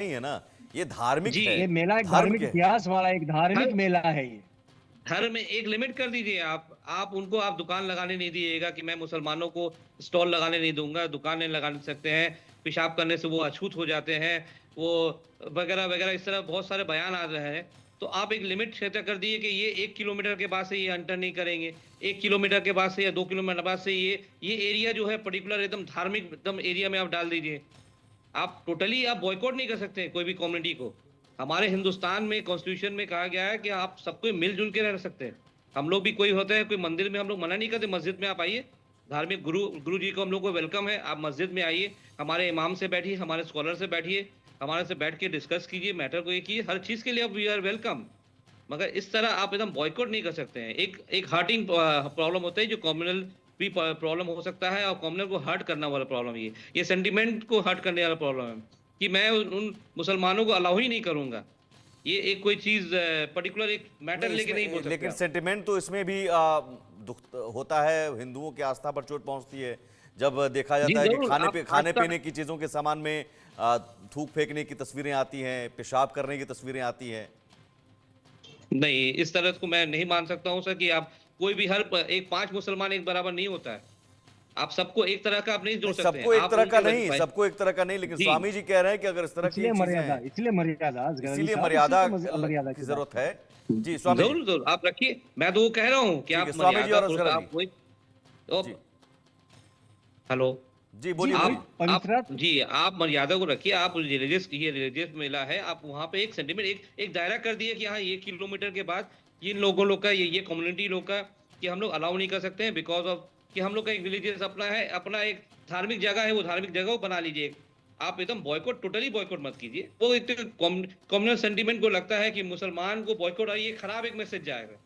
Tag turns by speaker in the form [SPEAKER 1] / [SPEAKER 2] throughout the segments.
[SPEAKER 1] नहीं है ना, ये धार्मिक
[SPEAKER 2] जी,
[SPEAKER 1] है,
[SPEAKER 3] ये मेला एक
[SPEAKER 1] धर्म
[SPEAKER 3] धार्मिक
[SPEAKER 1] के।
[SPEAKER 3] इतिहास वाला एक धार्मिक
[SPEAKER 2] हर
[SPEAKER 3] मेला है ये।
[SPEAKER 2] हर में एक लिमिट कर दीजिए आप उनको आप दुकान लगाने नहीं दीजिएगा कि मैं मुसलमानों को स्टॉल लगाने नहीं दूँगा, दुकान नहीं लगाने सकते हैं, पेशाब करने से वो अछूत हो जाते हैं, वो वगैरह-वगैरह इस तरह बहुत सारे बयान आ रहे हैं। तो आप एक लिमिट सेट कर दिए कि ये 1 किलोमीटर के बाद से ये एंटर नहीं करेंगे, 1 किलोमीटर के बाद से या 2 किलोमीटर बाद से ये एरिया जो है पर्टिकुलर एकदम धार्मिक एकदम एरिया में आप डाल दीजिए। आप टोटली आप बॉयकॉट नहीं कर सकते कोई भी कम्युनिटी को। हमारे हिंदुस्तान में कॉन्स्टिट्यूशन में कहा गया है कि आप सबको मिल-जुल के रह सकते हैं। हम लोग भी कोई होते हैं, कोई मंदिर में हम लोग मना नहीं करते, मस्जिद में आप आइए, धार्मिक गुरु जी को हम लोग को वेलकम है, आप मस्जिद में आइए, हमारे इमाम से बैठिए, हमारे स्कॉलर से बैठिए, हमारे से बैठ के डिस्कस कीजिए, मैटर को ये कीजिए, हर चीज़ के लिए आप वी आर वेलकम। मगर इस तरह आप एकदम बॉयकॉट नहीं कर सकते हैं। एक एक हर्टिंग प्रॉब्लम होता है जो कम्युनल भी प्रॉब्लम हो सकता है और कम्युनल को हर्ट करना वाला प्रॉब्लम ये सेंटिमेंट को हर्ट करने वाला प्रॉब्लम है कि मैं उन मुसलमानों को अलाउ ही नहीं करूँगा। ये एक कोई चीज़ पर्टिकुलर एक मैटर
[SPEAKER 1] नहीं
[SPEAKER 2] लेके नहीं बोल
[SPEAKER 1] इसमें,
[SPEAKER 2] सकते
[SPEAKER 1] लेकिन
[SPEAKER 2] आप।
[SPEAKER 1] सेंटिमेंट तो इसमें भी दुख होता है, हिंदुओं की आस्था पर चोट पहुंचती है जब देखा
[SPEAKER 2] जी,
[SPEAKER 1] जाता है कि
[SPEAKER 2] ज़रूर आप
[SPEAKER 1] खाने
[SPEAKER 2] आस्था
[SPEAKER 1] पीने की चीजों के सामान में थूक फेंकने की तस्वीरें आती हैं, पेशाब करने की तस्वीरें आती हैं।
[SPEAKER 2] नहीं, इस तरह को मैं नहीं मान सकता हूँ सर कि आप कोई भी हर प एक 5 मुसलमान एक बराबर नहीं होता है। आप सबको एक तरह का आप नहीं जोड़
[SPEAKER 1] नहीं,
[SPEAKER 2] सकते हैं।
[SPEAKER 1] सबको एक
[SPEAKER 2] आप
[SPEAKER 1] तरह का
[SPEAKER 2] उनके
[SPEAKER 1] नहीं,
[SPEAKER 2] भाई
[SPEAKER 1] सबको एक तरह का नहीं, लेकिन
[SPEAKER 2] जी।
[SPEAKER 1] स्वामी जी कह रहे हैं कि अगर इस तरह की
[SPEAKER 3] इसलिए
[SPEAKER 1] चीजें
[SPEAKER 3] मर्यादा
[SPEAKER 1] हैं,
[SPEAKER 3] इसलिए मर्यादा असगर अली
[SPEAKER 1] इसीलिए
[SPEAKER 3] साहब,
[SPEAKER 1] मर्यादा
[SPEAKER 3] इसलिए मर्यादा
[SPEAKER 1] की
[SPEAKER 3] की बात
[SPEAKER 1] जरूरत
[SPEAKER 3] है।
[SPEAKER 1] है। जी स्वामी जी।
[SPEAKER 2] ज़रूर, ज़रूर आप रखिए। मैं तो वो कह रहा हूँ कि
[SPEAKER 1] ठीक है,
[SPEAKER 2] आप
[SPEAKER 1] स्वामी जी
[SPEAKER 2] मर्यादा
[SPEAKER 1] और असगर
[SPEAKER 2] पुरुष
[SPEAKER 1] अली।
[SPEAKER 2] आप वही तो
[SPEAKER 1] जी
[SPEAKER 2] हेलो।
[SPEAKER 1] जी,
[SPEAKER 3] जी
[SPEAKER 1] बोलिए
[SPEAKER 3] वही
[SPEAKER 1] बोलिए।
[SPEAKER 2] आप
[SPEAKER 3] पवित्रता।
[SPEAKER 2] जी, आप मर्यादा को रखिए, आप रिलीजियस मेला है, आप वहाँ पे एक सेंटीमीटर एक दायरा कर दिए कि हाँ, ये किलोमीटर के बाद इन लोग का ये कम्युनिटी लोग का कि हम लोग अलाउ नहीं कर सकते हैं बिकॉज़ ऑफ कि हम लोग का एक रिलीजियस अपना है, अपना एक धार्मिक जगह है, वो धार्मिक जगह को बना लीजिए। आप एकदम बॉयकॉट टोटली बॉयकॉट मत कीजिए। वो एक कम्युनल सेंटीमेंट को लगता है कि मुसलमान को बॉयकॉट और ये खराब एक मैसेज जाएगा।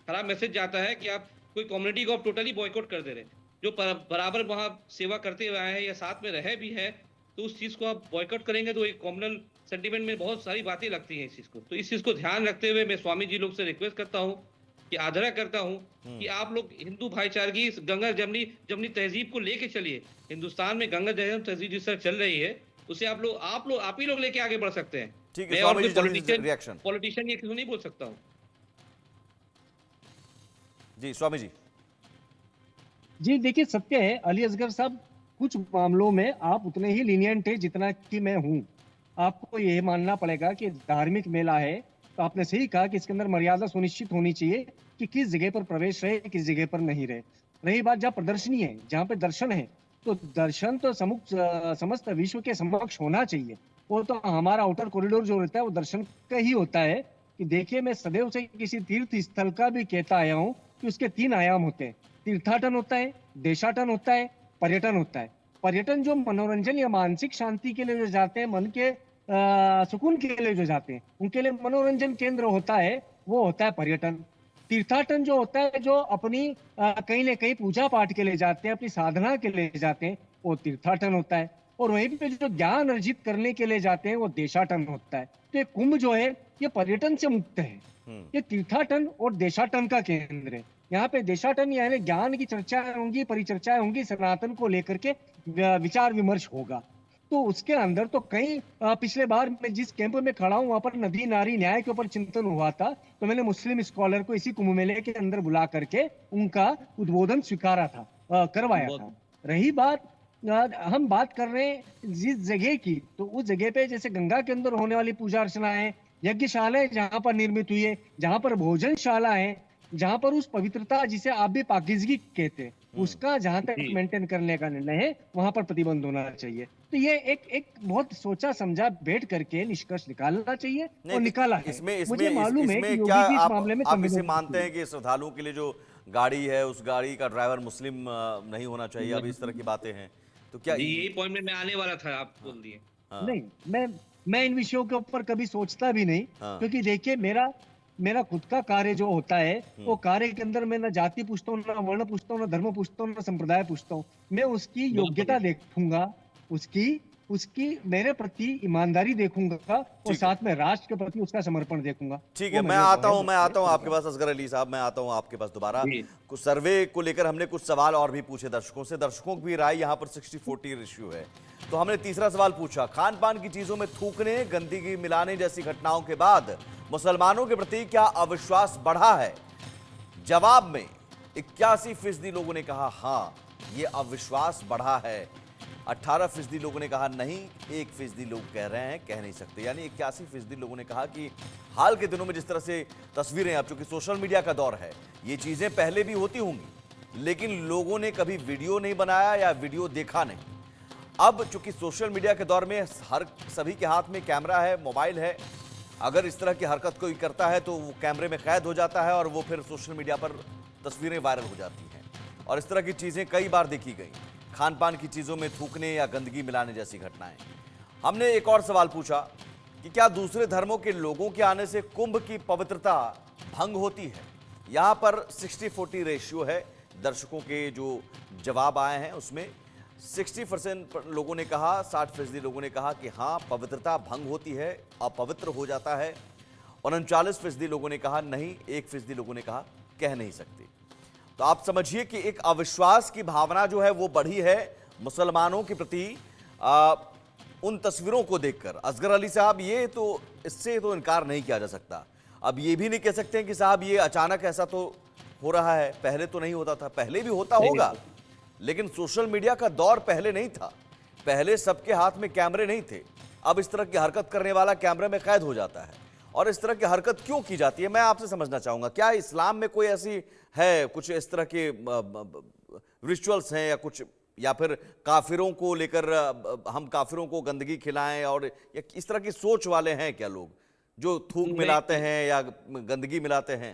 [SPEAKER 2] खराब मैसेज जाता है कि आप कोई कम्युनिटी को आप टोटली बॉयकॉट कर दे रहे हैं। जो बराबर वहाँ सेवा करते हुए आए हैं या साथ में रहे भी हैं, तो उस चीज़ को आप बॉयकॉट करेंगे तो एक कम्युनल सेंटीमेंट में बहुत सारी बातें लगती हैं इस चीज़ को। तो इस चीज़ को ध्यान रखते हुए मैं स्वामी जी लोग से रिक्वेस्ट करता हूँ कि आग्रह करता हूँ कि आप लोग हिंदू भाईचारगी इस गंगा जमनी जमनी तहज़ीब को लेके चलिए। हिंदुस्तान में गंगा जमनी तहज़ीब जिस तरह चल रही है, उसे आप ही लोग लेके आगे बढ़ सकते हैं।
[SPEAKER 1] ठीक है
[SPEAKER 2] मैं और
[SPEAKER 1] स्वामी
[SPEAKER 2] कोई
[SPEAKER 1] जी, जल्दी से रिएक्शन।
[SPEAKER 2] पॉलिटिशियन ये क्यों नहीं बोल सकता हूँ।
[SPEAKER 1] जी स्वामी जी।
[SPEAKER 3] जी देखिए, सत्य है अली असगर साहब, कुछ मामलों में आप उतने ही लीनियंट है जितना कि मैं हूँ। आपको ये मानना पड़ेगा कि धार्मिक मेला है, तो आपने सही कहा कि इसके अंदर मर्यादा सुनिश्चित होनी चाहिए कि किस जगह पर प्रवेश रहे, किस जगह पर नहीं रहे। रही बात जहाँ प्रदर्शनी है, जहाँ पे दर्शन है, तो दर्शन तो समस्त विश्व के समक्ष होना चाहिए। वो तो हमारा आउटर कॉरिडोर जो रहता है वो दर्शन का ही होता है। कि देखिए, मैं सदैव से किसी तीर्थ स्थल का भी कहता आया हूँ कि उसके 3 आयाम होते हैं। तीर्थाटन होता है, देशाटन होता है, पर्यटन होता है। पर्यटन जो मनोरंजन या मानसिक शांति के लिए जो जाते हैं, मन के सुकून के लिए जो जाते हैं, उनके लिए मनोरंजन केंद्र होता है, वो होता है पर्यटन। तीर्थाटन जो होता है, जो अपनी कहीं ना कहीं पूजा पाठ के लिए जाते हैं, अपनी साधना के लिए जाते हैं, वो तीर्थाटन होता है। और वहीं पे जो ज्ञान अर्जित करने के लिए जाते हैं, वो देशाटन होता है। तो ये कुंभ जो है, ये पर्यटन से मुक्त है। ये तीर्थाटन और देशाटन का केंद्र है। यहाँ पे देशाटन यानी ज्ञान की चर्चाएं होंगी, परिचर्चाएं होंगी, सनातन को लेकर के विचार विमर्श होगा। तो उसके अंदर तो कई पिछले बार मैं जिस कैंप में खड़ा हूँ, वहां पर नदी नारी न्याय के ऊपर चिंतन हुआ था। तो मैंने मुस्लिम स्कॉलर को इसी कुंभ मेले के अंदर बुला करके उनका उद्बोधन स्वीकारा था, करवाया था।
[SPEAKER 2] बहुत
[SPEAKER 3] रही बात, हम बात कर रहे हैं जिस जगह की, तो उस जगह पे जैसे गंगा के अंदर होने वाली पूजा अर्चना है, यज्ञशालाएं जहां पर निर्मित हुई है, जहां पर भोजनशाला है, जहां पर उस पवित्रता जिसे आप भी पाकीज़गी कहते हैं, उसका जहां तक
[SPEAKER 2] जी।
[SPEAKER 3] मेंटेन करने का निर्णय है, वहां पर प्रतिबंध होना चाहिए। तो ये एक एक बहुत सोचा समझा बैठ करके निष्कर्ष निकालना चाहिए, और
[SPEAKER 1] नहीं,
[SPEAKER 3] निकाला है।
[SPEAKER 1] इसमें इसमें
[SPEAKER 3] मुझे मालूम है कि
[SPEAKER 1] इसमें क्या
[SPEAKER 3] योगी जी इस
[SPEAKER 1] आप
[SPEAKER 3] मामले में
[SPEAKER 1] आप इसे
[SPEAKER 3] संवेदनशील
[SPEAKER 1] मानते
[SPEAKER 3] है।
[SPEAKER 1] हैं कि श्रद्धालुओं के लिए जो गाड़ी है, उस गाड़ी का ड्राइवर मुस्लिम नहीं होना चाहिए, अब इस तरह की बातें हैं, तो क्या
[SPEAKER 2] जी, यही पॉइंट में मैं आने वाला था, आप
[SPEAKER 1] हाँ
[SPEAKER 2] बोल दिए।
[SPEAKER 1] हाँ
[SPEAKER 3] नहीं, मैं इन विषयों के ऊपर कभी सोचता भी नहीं,
[SPEAKER 1] हाँ
[SPEAKER 3] क्योंकि देखिए, मेरा मेरा खुद का कार्य जो होता है, वो
[SPEAKER 1] हम्म,
[SPEAKER 3] कार्य के अंदर मैं ना जाति पूछता हूँ, ना वर्ण पूछता हूँ, ना धर्म पूछता हूँ, ना संप्रदाय पूछता हूँ। मैं उसकी
[SPEAKER 2] बहुत
[SPEAKER 3] योग्यता
[SPEAKER 2] बढ़िया।
[SPEAKER 3] देखूंगा, उसकी उसकी मेरे प्रति ईमानदारी देखूंगा और
[SPEAKER 1] ठीक है।
[SPEAKER 3] साथ में राष्ट्र के प्रति उसका समर्पण देखूंगा।
[SPEAKER 1] ठीक
[SPEAKER 3] वो
[SPEAKER 1] है, मैं
[SPEAKER 3] मेरे
[SPEAKER 1] आता
[SPEAKER 3] जो
[SPEAKER 1] हूं
[SPEAKER 3] है
[SPEAKER 1] मैं आता हूं आपके
[SPEAKER 3] तरीका।
[SPEAKER 1] पास असगर अली साहब, मैं आता हूं आपके पास दोबारा।
[SPEAKER 2] जी।
[SPEAKER 1] कुछ सर्वे को लेकर हमने कुछ सवाल और भी पूछे दर्शकों से, दर्शकों की भी राय यहाँ पर 60-40 रेशियो है। तो हमने तीसरा सवाल पूछा, खान पान की चीजों में थूकने, गंदगी मिलाने जैसी घटनाओं के बाद मुसलमानों के प्रति क्या अविश्वास बढ़ा है? जवाब में 81% लोगों ने कहा हाँ, ये अविश्वास बढ़ा है। 18% लोगों ने कहा नहीं, 1% लोग कह रहे हैं कह नहीं सकते। यानी 81% लोगों ने कहा कि हाल के दिनों में जिस तरह से तस्वीरें, अब चूंकि सोशल मीडिया का दौर है, ये चीजें पहले भी होती होंगी, लेकिन लोगों ने कभी वीडियो नहीं बनाया या वीडियो देखा नहीं। अब चूंकि सोशल मीडिया के दौर में हर सभी के हाथ में कैमरा है, मोबाइल है, अगर इस तरह की हरकत कोई करता है तो वो कैमरे में कैद हो जाता है और वो फिर सोशल मीडिया पर तस्वीरें वायरल हो जाती हैं। और इस तरह की चीजें कई बार देखी गई, खान पान की चीजों में थूकने या गंदगी मिलाने जैसी घटनाएं। हमने एक और सवाल पूछा कि क्या दूसरे धर्मों के लोगों के आने से कुंभ की पवित्रता भंग होती है? यहां पर 60-40 रेशियो है। दर्शकों के जो जवाब आए हैं उसमें 60% लोगों ने कहा, 60% लोगों ने कहा कि हाँ, पवित्रता भंग होती है, अपवित्र हो जाता है। 39% लोगों ने कहा नहीं, 1% लोगों ने कहा कह नहीं सकते। तो आप समझिए कि एक अविश्वास की भावना जो है वो बढ़ी है मुसलमानों के प्रति उन तस्वीरों को देखकर। असगर अली साहब, ये तो इससे तो इनकार नहीं किया जा सकता। अब ये भी नहीं कह सकते कि साहब ये अचानक ऐसा तो हो रहा है, पहले तो नहीं होता था। पहले भी होता होगा, लेकिन सोशल मीडिया का दौर पहले नहीं था, पहले सबके हाथ में कैमरे नहीं थे। अब इस तरह की हरकत करने वाला कैमरे में कैद हो जाता है। और इस तरह की हरकत क्यों की जाती है, मैं आपसे समझना चाहूंगा। क्या इस्लाम में कोई ऐसी है, कुछ इस तरह के रिचुअल्स हैं या कुछ, या फिर काफिरों को लेकर हम काफिरों को गंदगी खिलाएं, और या इस तरह की सोच वाले हैं क्या लोग जो थूक मिलाते हैं या गंदगी मिलाते हैं?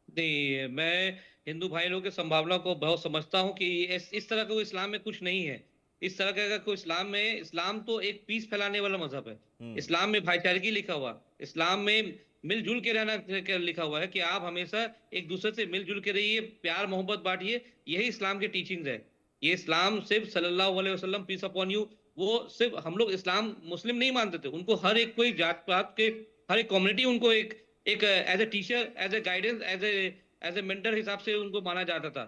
[SPEAKER 2] नहीं, मैं हिंदू भाई लोगों की संभावना को बहुत समझता हूँ कि इस तरह का कोई इस्लाम में कुछ नहीं है। इस तरह का कोई इस्लाम में, इस्लाम तो एक पीस फैलाने वाला मजहब है। इस्लाम में भाईचारगी लिखा हुआ, इस्लाम में मिलजुल के रहना लिखा हुआ है कि आप हमेशा एक दूसरे से मिलजुल के रहिए, प्यार मोहब्बत बांटिए। यही इस्लाम के टीचिंग्स है। ये इस्लाम सिर्फ सल्लल्लाहु अलैहि वसल्लम पीस अपॉन यू, वो सिर्फ हम लोग इस्लाम मुस्लिम नहीं मानते थे। उनको हर एक कोई जात पात के, हर एक कम्युनिटी उनको एक एक as a teacher, as a guidance, as a mentor हिसाब से उनको माना जाता था।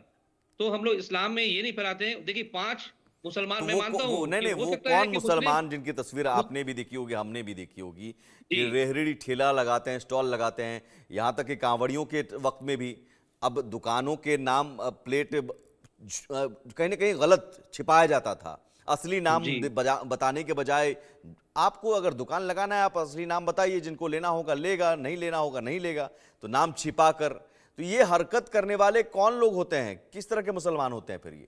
[SPEAKER 2] तो हम लोग इस्लाम में ये नहीं फैलाते हैं। देखिए 5 मुसलमान,
[SPEAKER 1] तो
[SPEAKER 2] मैं मानता
[SPEAKER 1] वो
[SPEAKER 2] हूँ
[SPEAKER 1] नहीं
[SPEAKER 2] कि
[SPEAKER 1] नहीं,
[SPEAKER 2] हो
[SPEAKER 1] वो
[SPEAKER 2] सकता है
[SPEAKER 1] कौन
[SPEAKER 2] कि
[SPEAKER 1] मुसलमान जिनकी तस्वीर
[SPEAKER 2] मुस-
[SPEAKER 1] आपने भी देखी होगी, हमने भी देखी होगी, कि
[SPEAKER 2] जी,
[SPEAKER 1] रेहड़ी ठेला लगाते हैं, स्टॉल लगाते हैं, यहाँ तक कि कांवड़ियों के वक्त में भी अब दुकानों के नाम प्लेट कहीं ना कहीं गलत छिपाया जाता था। असली नाम
[SPEAKER 2] जी,
[SPEAKER 1] बताने के बजाय, आपको अगर दुकान लगाना है आप असली नाम बताइए, जिनको लेना होगा लेगा, नहीं लेना होगा नहीं लेगा, तो नाम छिपा कर। तो ये हरकत करने वाले कौन लोग होते हैं, किस तरह के मुसलमान होते हैं फिर ये?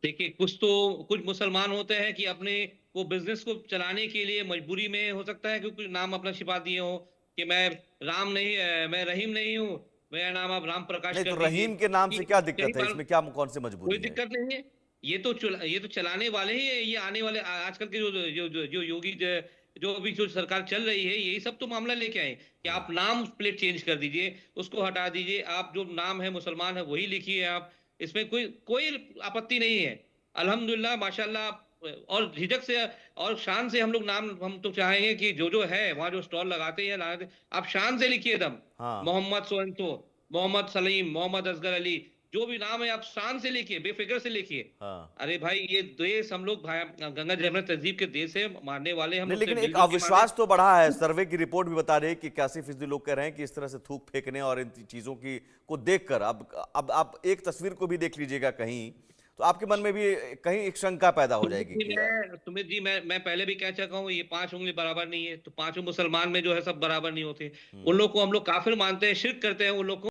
[SPEAKER 2] देखिए कुछ मुसलमान होते हैं कि अपने वो बिजनेस को चलाने के लिए मजबूरी में, हो सकता है कि कुछ नाम अपना छिपा दिए हो कि मैं रहीम नहीं हूँ, मेरा नाम आप राम प्रकाश
[SPEAKER 1] नहीं, तो
[SPEAKER 2] कर दीजिए।
[SPEAKER 1] रहीम के नाम से क्या
[SPEAKER 2] कई
[SPEAKER 1] दिक्कत है
[SPEAKER 2] बार
[SPEAKER 1] इसमें, क्या कौन सी
[SPEAKER 2] कोई
[SPEAKER 1] मजबूरी है?
[SPEAKER 2] दिक्कत नहीं है। ये तो चलाने वाले ही है। ये आने वाले आजकल के जो योगी जो अभी जो सरकार चल रही है, यही सब तो मामला लेके आए कि आप नाम प्लेट चेंज कर दीजिए, उसको हटा दीजिए, आप जो नाम है मुसलमान है वही लिखिए आप। इसमें कोई कोई आपत्ति नहीं है। अल्हम्दुलिल्लाह, माशाल्लाह। और झिझक से और शान से हम लोग नाम, हम तो चाहेंगे कि जो है वहाँ जो स्टॉल लगाते हैं लगाते, आप शान से लिखिए एकदम,
[SPEAKER 1] हाँ
[SPEAKER 2] Mohammad so and so, Mohammad Salim, Mohammad Asgar Ali, जो भी नाम है आप शान से लिखिए, बेफिक्र से लिखिए।
[SPEAKER 1] हाँ।
[SPEAKER 2] अरे भाई, ये देश हम लोग भाई गंगा जमुना तहजीब के देश है, मानने वाले हम
[SPEAKER 1] नहीं,
[SPEAKER 2] लोग से
[SPEAKER 1] लेकिन एक
[SPEAKER 2] मिलजुल के माने।
[SPEAKER 1] अविश्वास तो बढ़ा है। सर्वे की रिपोर्ट भी बता रही है कि 81% लोग कह रहे हैं कि इस तरह से थूक फेंकने और इन चीजों की को देखकर, अब आप एक तस्वीर को भी देख लीजिएगा कहीं, तो आपके मन में भी कहीं एक शंका पैदा हो जाएगी कि
[SPEAKER 2] तुम्हें जी, मैं पहले भी कह चुका हूँ, ये 5 उंगली बराबर नहीं है। तो 5 मुसलमान में जो है सब बराबर नहीं होते। उन लोग को हम लोग काफिर मानते हैं, शिर्क करते हैं उन लोग को।